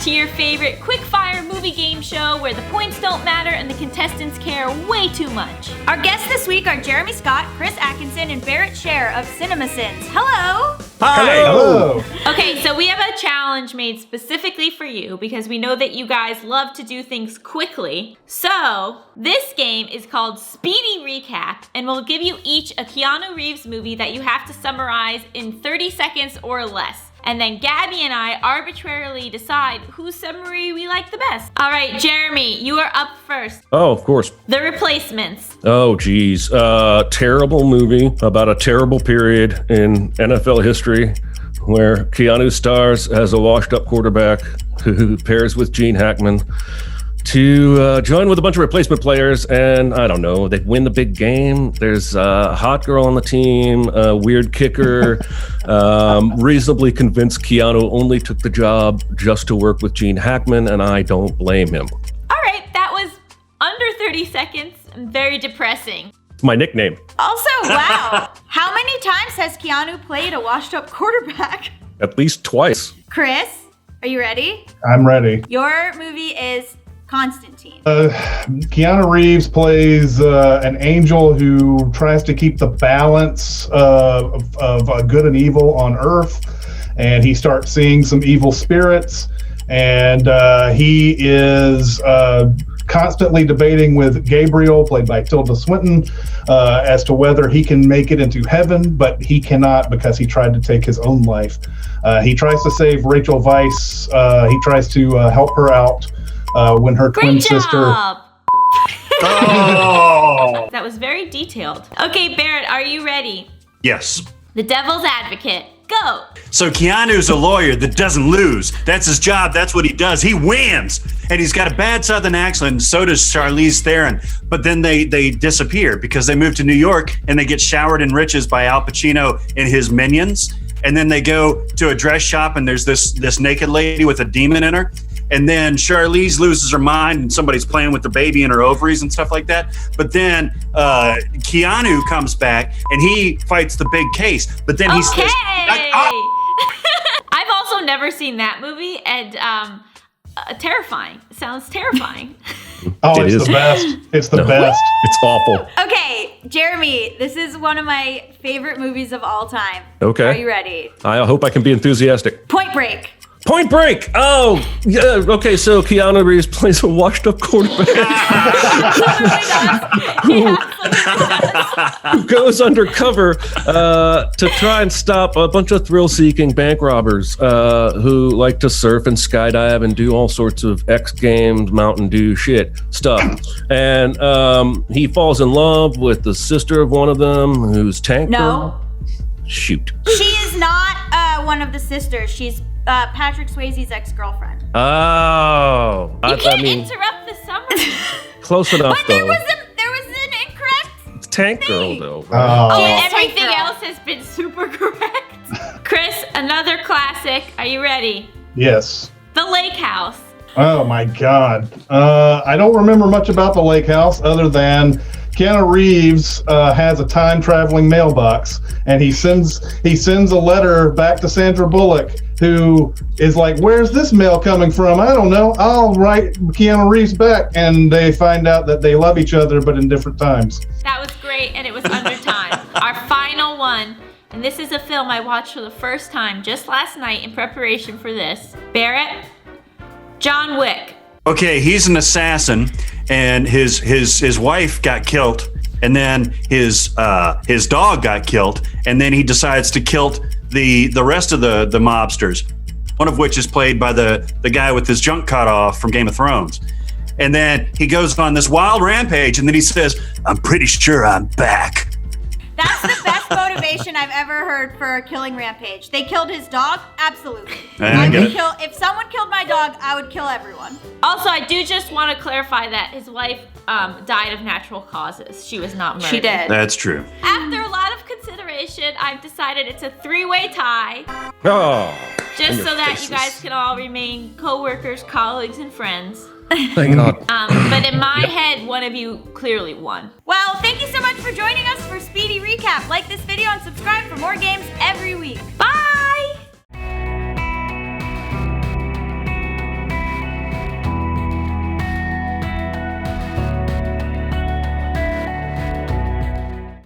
to your favorite quick-fire movie game show where the points don't matter and the contestants care way too much. Our guests this week are Jeremy Scott, Chris Atkinson, and Barrett Scher of CinemaSins. Hello! Hi! Hello! Okay, so we have a challenge made specifically for you because we know that you guys love to do things quickly. So, this game is called Speedy Recap, and we'll give you each a Keanu Reeves movie that you have to summarize in 30 seconds or less. And then Gaby and I arbitrarily decide whose summary we like the best. All right, Jeremy, you are up first. Oh, of course. The Replacements. Oh, geez. Terrible movie about a terrible period in NFL history where Keanu stars as a washed-up quarterback who pairs with Gene Hackman to join with a bunch of replacement players, and I don't know, they win the big game. There's a hot girl on the team, a weird kicker, reasonably convinced Keanu only took the job just to work with Gene Hackman, and I don't blame him. All right, that was under 30 seconds and very depressing. It's my nickname. Also, wow. How many times has Keanu played a washed-up quarterback? At least twice. Chris, are you ready? I'm ready. Your movie is Constantine. Keanu Reeves plays an angel who tries to keep the balance of good and evil on Earth, and he starts seeing some evil spirits, and he is constantly debating with Gabriel, played by Tilda Swinton, as to whether he can make it into heaven, but he cannot because he tried to take his own life. He tries to save Rachel Weisz. He tries to help her out when her twin sister. Oh! That was very detailed. Okay, Barrett, are you ready? Yes. The Devil's Advocate. Go. So Keanu's a lawyer that doesn't lose. That's his job. That's what he does. He wins. And he's got a bad Southern accent, and so does Charlize Theron. But then they disappear because they move to New York and they get showered in riches by Al Pacino and his minions. And then they go to a dress shop and there's this naked lady with a demon in her. And then Charlize loses her mind and somebody's playing with the baby in her ovaries and stuff like that. But then Keanu comes back and he fights the big case. But then he says, I've also never seen that movie, and terrifying. It sounds terrifying. Oh, it's the best. It's the best. It's awful. Okay, Jeremy, this is one of my favorite movies of all time. Okay. Are you ready? I hope I can be enthusiastic. Point Break. Point Break! Oh, yeah, okay, so Keanu Reeves plays a washed-up quarterback who goes undercover to try and stop a bunch of thrill-seeking bank robbers who like to surf and skydive and do all sorts of X Games, Mountain Dew stuff. And he falls in love with the sister of one of them, who's Tank Girl. Shoot. She is not one of the sisters. She's Patrick Swayze's ex-girlfriend. Oh. You can't interrupt the summary. Close enough, but there was an incorrect It's Tank thing. Girl, though. Everything else has been super correct. Chris, another classic. Are you ready? Yes. The Lake House. Oh my God. I don't remember much about the lake house other than Keanu Reeves has a time-traveling mailbox, and he sends a letter back to Sandra Bullock, who is like, "Where's this mail coming from? I don't know. I'll write Keanu Reeves back," and they find out that they love each other, but in different times. That was great, and it was under time. Our final one, and this is a film I watched for the first time just last night in preparation for this. Barrett, John Wick. Okay, he's an assassin, and his wife got killed, and then his dog got killed, and then he decides to kill the rest of the mobsters, one of which is played by the guy with his junk cut off from Game of Thrones. And then he goes on this wild rampage, and then he says, "I'm pretty sure I'm back." That's the best motivation I've ever heard for a killing rampage. They killed his dog? Absolutely. If someone killed my dog, I would kill everyone. Also, I do just want to clarify that his wife died of natural causes. She was not murdered. She did. That's true. After a lot of consideration, I've decided it's a three-way tie. Oh. Just so that you guys can all remain co-workers, colleagues, and friends. Thank God. But in my head, one of you clearly won. Well, thank you so much for joining us for Speedy Recap. Like this video and subscribe for more games every week. Bye!